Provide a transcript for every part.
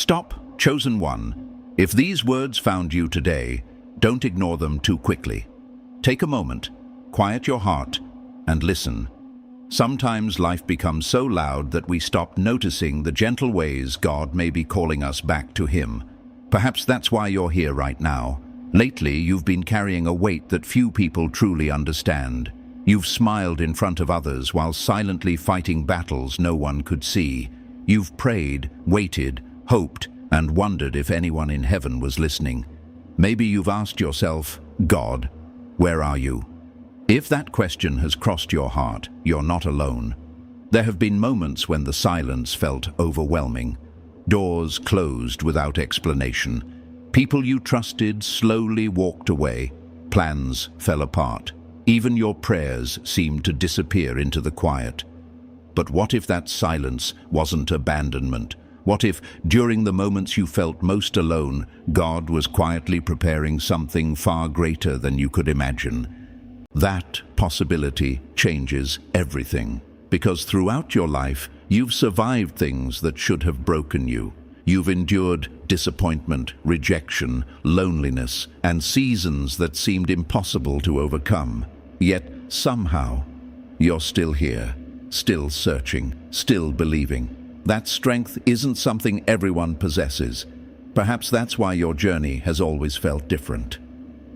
Stop, chosen one. If these words found you today, don't ignore them too quickly. Take a moment, quiet your heart, and listen. Sometimes life becomes so loud that we stop noticing the gentle ways God may be calling us back to Him. Perhaps that's why you're here right now. Lately, you've been carrying a weight that few people truly understand. You've smiled in front of others while silently fighting battles no one could see. You've prayed, waited, hoped, and wondered if anyone in heaven was listening. Maybe you've asked yourself, God, where are you? If that question has crossed your heart, you're not alone. There have been moments when the silence felt overwhelming. Doors closed without explanation. People you trusted slowly walked away. Plans fell apart. Even your prayers seemed to disappear into the quiet. But what if that silence wasn't abandonment? What if, during the moments you felt most alone, God was quietly preparing something far greater than you could imagine? That possibility changes everything, because throughout your life, you've survived things that should have broken you. You've endured disappointment, rejection, loneliness, and seasons that seemed impossible to overcome. Yet, somehow, you're still here, still searching, still believing. That strength isn't something everyone possesses. Perhaps that's why your journey has always felt different.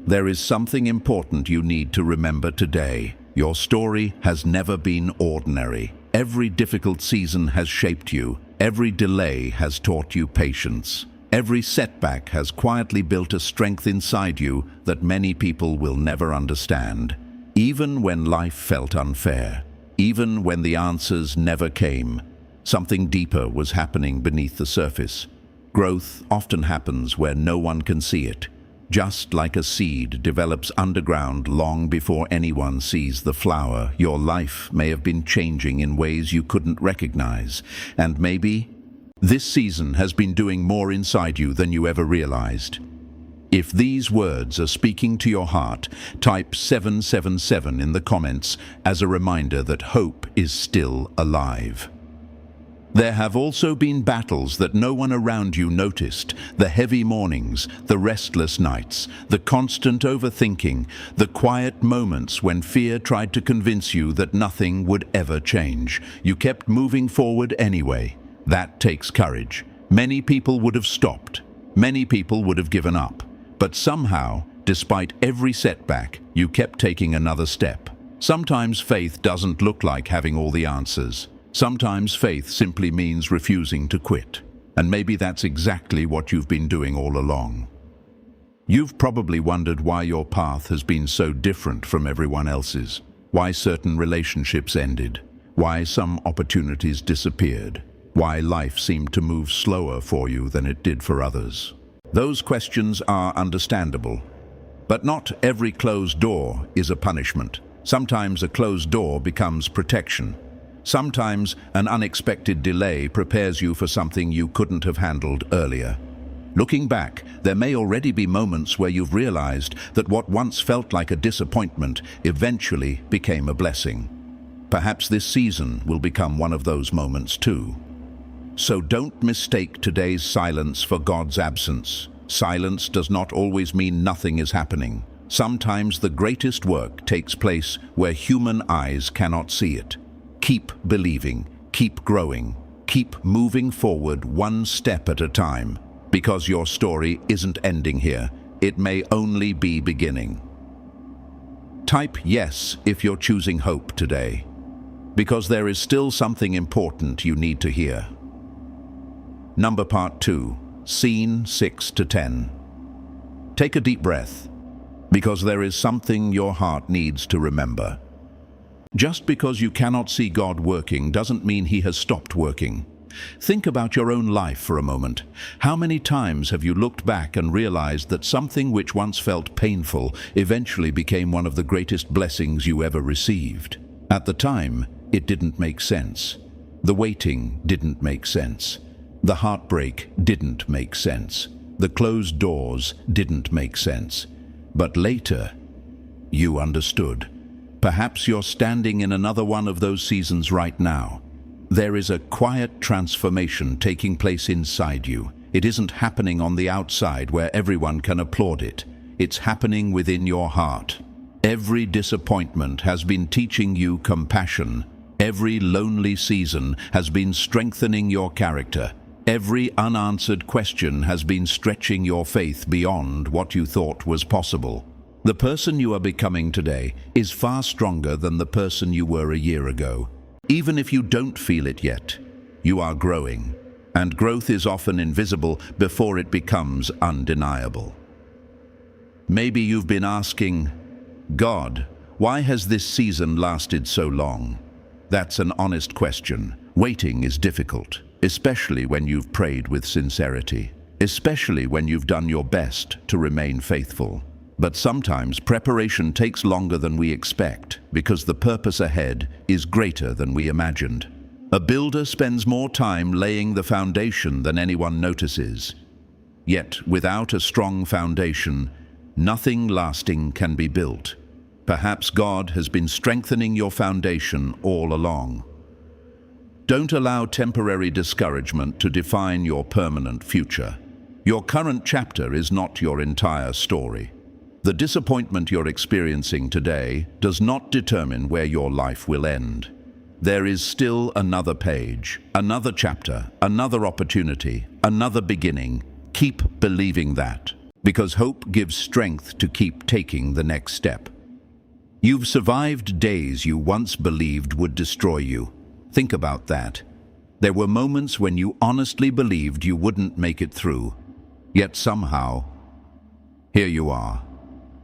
There is something important you need to remember today. Your story has never been ordinary. Every difficult season has shaped you. Every delay has taught you patience. Every setback has quietly built a strength inside you that many people will never understand. Even when life felt unfair, even when the answers never came, something deeper was happening beneath the surface. Growth often happens where no one can see it. Just like a seed develops underground long before anyone sees the flower, your life may have been changing in ways you couldn't recognize. And maybe this season has been doing more inside you than you ever realized. If these words are speaking to your heart, type 777 in the comments as a reminder that hope is still alive. There have also been battles that no one around you noticed. The heavy mornings, the restless nights, the constant overthinking, the quiet moments when fear tried to convince you that nothing would ever change. You kept moving forward anyway. That takes courage. Many people would have stopped. Many people would have given up. But somehow, despite every setback, you kept taking another step. Sometimes faith doesn't look like having all the answers. Sometimes faith simply means refusing to quit. And maybe that's exactly what you've been doing all along. You've probably wondered why your path has been so different from everyone else's. Why certain relationships ended. Why some opportunities disappeared. Why life seemed to move slower for you than it did for others. Those questions are understandable. But not every closed door is a punishment. Sometimes a closed door becomes protection. Sometimes an unexpected delay prepares you for something you couldn't have handled earlier. Looking back, there may already be moments where you've realized that what once felt like a disappointment eventually became a blessing. Perhaps this season will become one of those moments too. So don't mistake today's silence for God's absence. Silence does not always mean nothing is happening. Sometimes the greatest work takes place where human eyes cannot see it. Keep believing, keep growing, keep moving forward one step at a time, because your story isn't ending here. It may only be beginning. Type yes if you're choosing hope today, because there is still something important you need to hear. Number part 2, scene 6 to 10. Take a deep breath, because there is something your heart needs to remember. Just because you cannot see God working doesn't mean He has stopped working. Think about your own life for a moment. How many times have you looked back and realized that something which once felt painful eventually became one of the greatest blessings you ever received? At the time, it didn't make sense. The waiting didn't make sense. The heartbreak didn't make sense. The closed doors didn't make sense. But later, you understood. Perhaps you're standing in another one of those seasons right now. There is a quiet transformation taking place inside you. It isn't happening on the outside where everyone can applaud it. It's happening within your heart. Every disappointment has been teaching you compassion. Every lonely season has been strengthening your character. Every unanswered question has been stretching your faith beyond what you thought was possible. The person you are becoming today is far stronger than the person you were a year ago. Even if you don't feel it yet, you are growing. And growth is often invisible before it becomes undeniable. Maybe you've been asking, God, why has this season lasted so long? That's an honest question. Waiting is difficult, especially when you've prayed with sincerity, especially when you've done your best to remain faithful. But sometimes preparation takes longer than we expect because the purpose ahead is greater than we imagined. A builder spends more time laying the foundation than anyone notices. Yet, without a strong foundation, nothing lasting can be built. Perhaps God has been strengthening your foundation all along. Don't allow temporary discouragement to define your permanent future. Your current chapter is not your entire story. The disappointment you're experiencing today does not determine where your life will end. There is still another page, another chapter, another opportunity, another beginning. Keep believing that, because hope gives strength to keep taking the next step. You've survived days you once believed would destroy you. Think about that. There were moments when you honestly believed you wouldn't make it through. Yet somehow, here you are.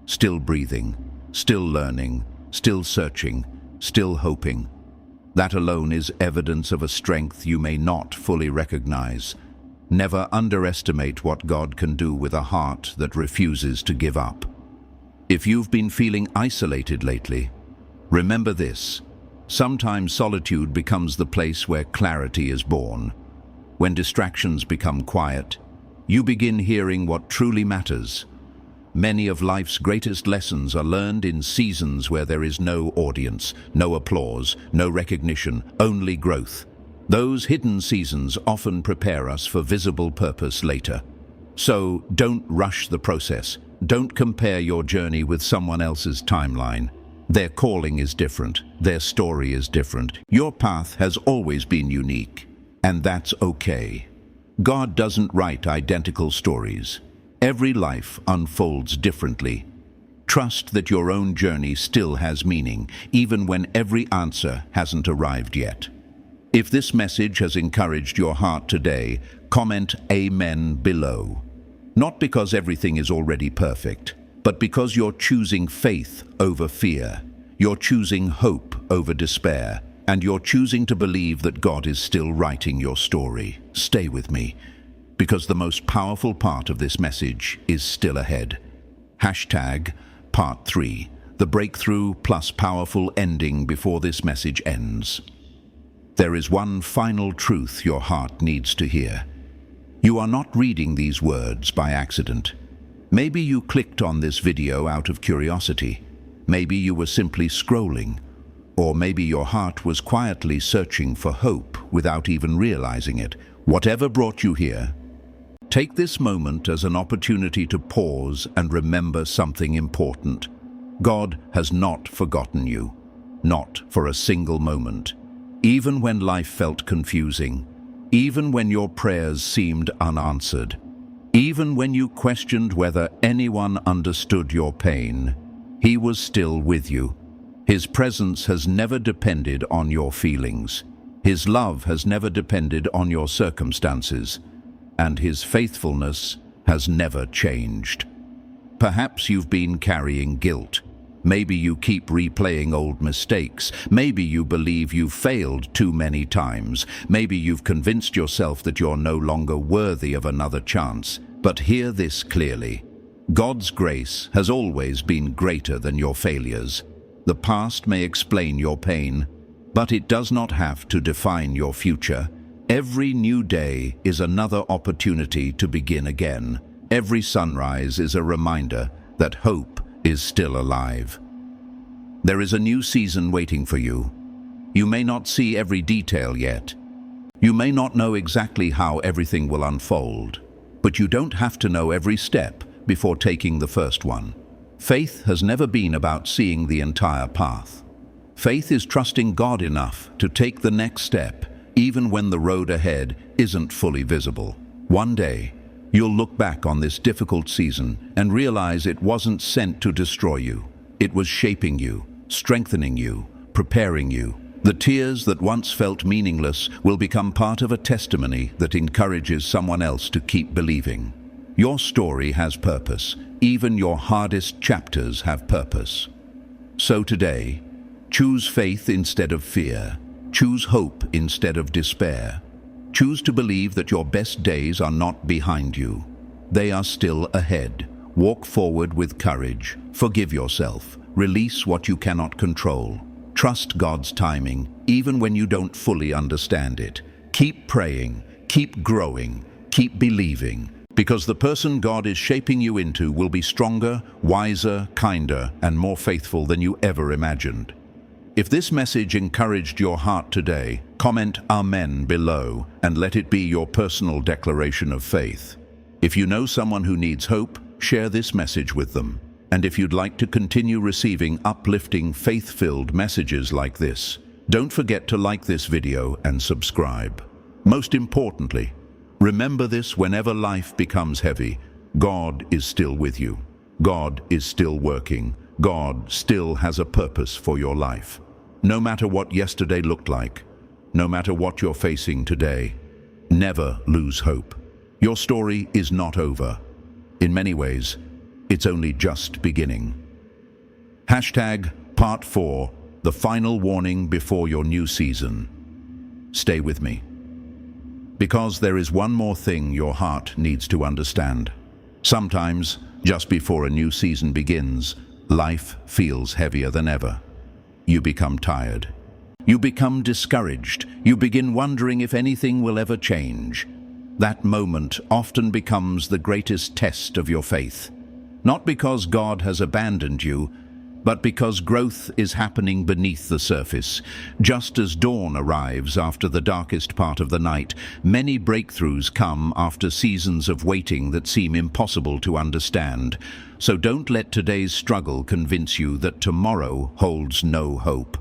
Still breathing, still learning, still searching, still hoping. That alone is evidence of a strength you may not fully recognize. Never underestimate what God can do with a heart that refuses to give up. If you've been feeling isolated lately, remember this. Sometimes solitude becomes the place where clarity is born. When distractions become quiet, you begin hearing what truly matters. Many of life's greatest lessons are learned in seasons where there is no audience, no applause, no recognition, only growth. Those hidden seasons often prepare us for visible purpose later. So don't rush the process. Don't compare your journey with someone else's timeline. Their calling is different. Their story is different. Your path has always been unique, and that's okay. God doesn't write identical stories. Every life unfolds differently. Trust that your own journey still has meaning, even when every answer hasn't arrived yet. If this message has encouraged your heart today, comment Amen below. Not because everything is already perfect, but because you're choosing faith over fear. You're choosing hope over despair, and you're choosing to believe that God is still writing your story. Stay with me, because the most powerful part of this message is still ahead. Hashtag Part 3, the breakthrough plus powerful ending before this message ends. There is one final truth your heart needs to hear. You are not reading these words by accident. Maybe you clicked on this video out of curiosity. Maybe you were simply scrolling. Or maybe your heart was quietly searching for hope without even realizing it. Whatever brought you here, take this moment as an opportunity to pause and remember something important. God has not forgotten you, not for a single moment. Even when life felt confusing, even when your prayers seemed unanswered, even when you questioned whether anyone understood your pain, He was still with you. His presence has never depended on your feelings. His love has never depended on your circumstances. And His faithfulness has never changed. Perhaps you've been carrying guilt. Maybe you keep replaying old mistakes. Maybe you believe you've failed too many times. Maybe you've convinced yourself that you're no longer worthy of another chance. But hear this clearly. God's grace has always been greater than your failures. The past may explain your pain, but it does not have to define your future. Every new day is another opportunity to begin again. Every sunrise is a reminder that hope is still alive. There is a new season waiting for you. You may not see every detail yet. You may not know exactly how everything will unfold. But you don't have to know every step before taking the first one. Faith has never been about seeing the entire path. Faith is trusting God enough to take the next step, even when the road ahead isn't fully visible. One day, you'll look back on this difficult season and realize it wasn't sent to destroy you. It was shaping you, strengthening you, preparing you. The tears that once felt meaningless will become part of a testimony that encourages someone else to keep believing. Your story has purpose. Even your hardest chapters have purpose. So today, choose faith instead of fear. Choose hope instead of despair. Choose to believe that your best days are not behind you. They are still ahead. Walk forward with courage. Forgive yourself. Release what you cannot control. Trust God's timing, even when you don't fully understand it. Keep praying, keep growing, keep believing, because the person God is shaping you into will be stronger, wiser, kinder, and more faithful than you ever imagined. If this message encouraged your heart today, comment Amen below and let it be your personal declaration of faith. If you know someone who needs hope, share this message with them. And if you'd like to continue receiving uplifting, faith-filled messages like this, don't forget to like this video and subscribe. Most importantly, remember this: whenever life becomes heavy, God is still with you. God is still working. God still has a purpose for your life. No matter what yesterday looked like, no matter what you're facing today, never lose hope. Your story is not over. In many ways, it's only just beginning. Hashtag Part 4, the final warning before your new season. Stay with me, because there is one more thing your heart needs to understand. Sometimes, just before a new season begins, life feels heavier than ever. You become tired. You become discouraged. You begin wondering if anything will ever change. That moment often becomes the greatest test of your faith. Not because God has abandoned you, but because growth is happening beneath the surface. Just as dawn arrives after the darkest part of the night, many breakthroughs come after seasons of waiting that seem impossible to understand. So don't let today's struggle convince you that tomorrow holds no hope.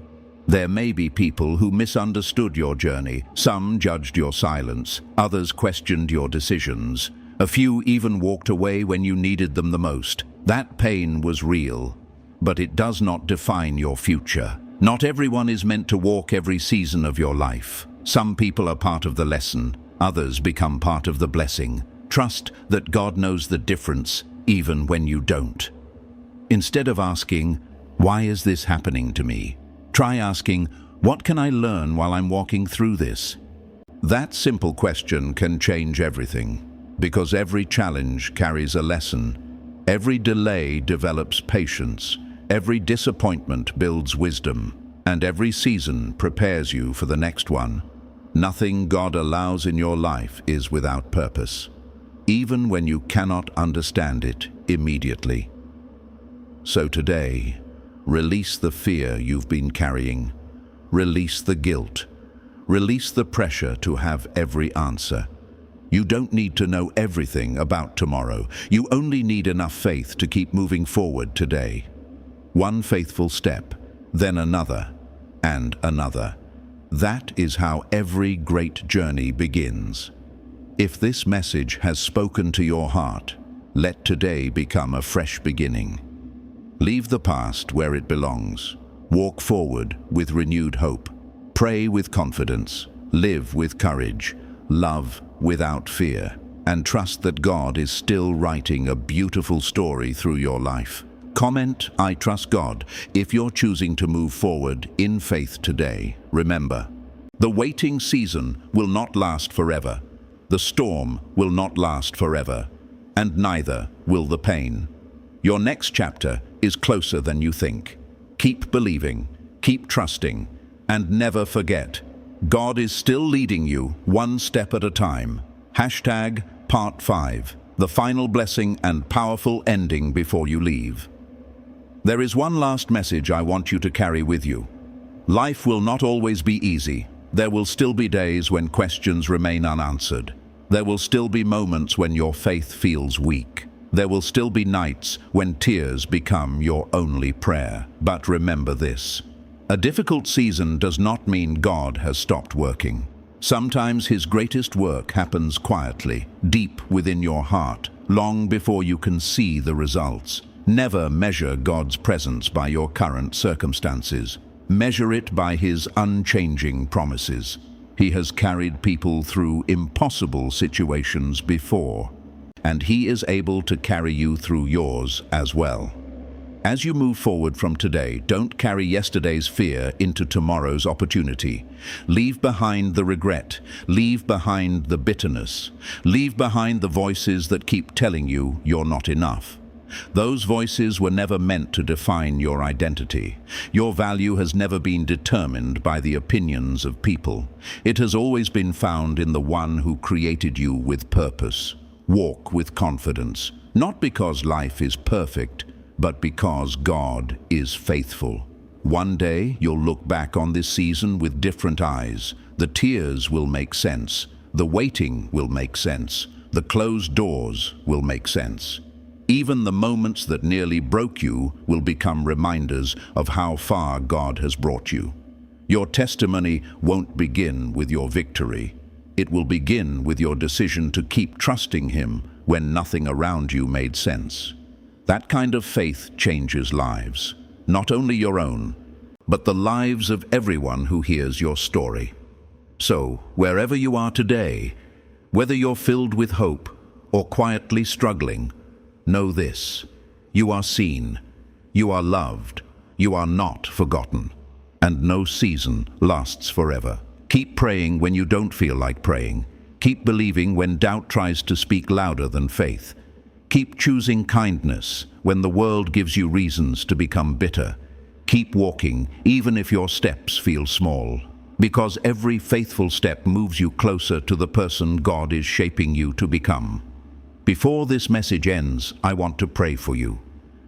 There may be people who misunderstood your journey. Some judged your silence. Others questioned your decisions. A few even walked away when you needed them the most. That pain was real, but it does not define your future. Not everyone is meant to walk every season of your life. Some people are part of the lesson. Others become part of the blessing. Trust that God knows the difference, even when you don't. Instead of asking, "Why is this happening to me?" try asking, "What can I learn while I'm walking through this?" That simple question can change everything. Because every challenge carries a lesson. Every delay develops patience. Every disappointment builds wisdom. And every season prepares you for the next one. Nothing God allows in your life is without purpose, even when you cannot understand it immediately. So today, release the fear you've been carrying. Release the guilt. Release the pressure to have every answer. You don't need to know everything about tomorrow. You only need enough faith to keep moving forward today. One faithful step, then another, and another. That is how every great journey begins. If this message has spoken to your heart, let today become a fresh beginning. Leave the past where it belongs. Walk forward with renewed hope. Pray with confidence. Live with courage. Love without fear, and trust that God is still writing a beautiful story through your life. Comment, "I trust God," if you're choosing to move forward in faith today. Remember, the waiting season will not last forever. The storm will not last forever, and neither will the pain. Your next chapter is closer than you think. Keep believing, keep trusting, and never forget, God is still leading you one step at a time. Hashtag Part 5, the final blessing and powerful ending before you leave. There is one last message I want you to carry with you. Life will not always be easy. There will still be days when questions remain unanswered. There will still be moments when your faith feels weak. There will still be nights when tears become your only prayer. But remember this: a difficult season does not mean God has stopped working. Sometimes His greatest work happens quietly, deep within your heart, long before you can see the results. Never measure God's presence by your current circumstances. Measure it by His unchanging promises. He has carried people through impossible situations before, and He is able to carry you through yours as well. As you move forward from today, don't carry yesterday's fear into tomorrow's opportunity. Leave behind the regret. Leave behind the bitterness. Leave behind the voices that keep telling you you're not enough. Those voices were never meant to define your identity. Your value has never been determined by the opinions of people. It has always been found in the One who created you with purpose. Walk with confidence, not because life is perfect, but because God is faithful. One day you'll look back on this season with different eyes. The tears will make sense. The waiting will make sense. The closed doors will make sense. Even the moments that nearly broke you will become reminders of how far God has brought you. Your testimony won't begin with your victory. It will begin with your decision to keep trusting Him when nothing around you made sense. That kind of faith changes lives, not only your own, but the lives of everyone who hears your story. So, wherever you are today, whether you're filled with hope or quietly struggling, know this: you are seen, you are loved, you are not forgotten, and no season lasts forever. Keep praying when you don't feel like praying. Keep believing when doubt tries to speak louder than faith. Keep choosing kindness when the world gives you reasons to become bitter. Keep walking even if your steps feel small, because every faithful step moves you closer to the person God is shaping you to become. Before this message ends, I want to pray for you.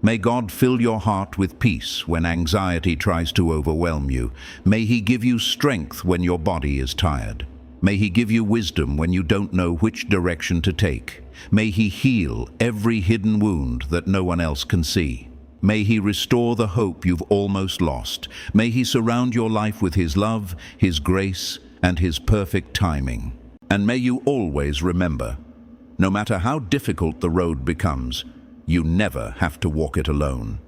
May God fill your heart with peace when anxiety tries to overwhelm you. May He give you strength when your body is tired. May He give you wisdom when you don't know which direction to take. May He heal every hidden wound that no one else can see. May He restore the hope you've almost lost. May He surround your life with His love, His grace, and His perfect timing. And may you always remember, no matter how difficult the road becomes, you never have to walk it alone.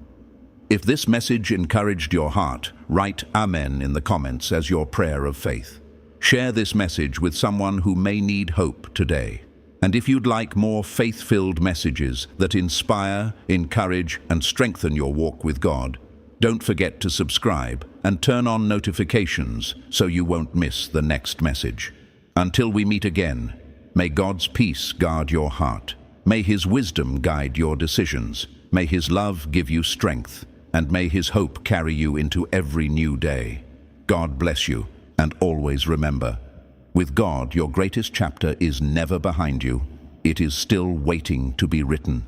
If this message encouraged your heart, write Amen in the comments as your prayer of faith. Share this message with someone who may need hope today. And if you'd like more faith-filled messages that inspire, encourage, and strengthen your walk with God, don't forget to subscribe and turn on notifications so you won't miss the next message. Until we meet again, may God's peace guard your heart. May His wisdom guide your decisions. May His love give you strength. And may His hope carry you into every new day. God bless you, and always remember, with God, your greatest chapter is never behind you. It is still waiting to be written.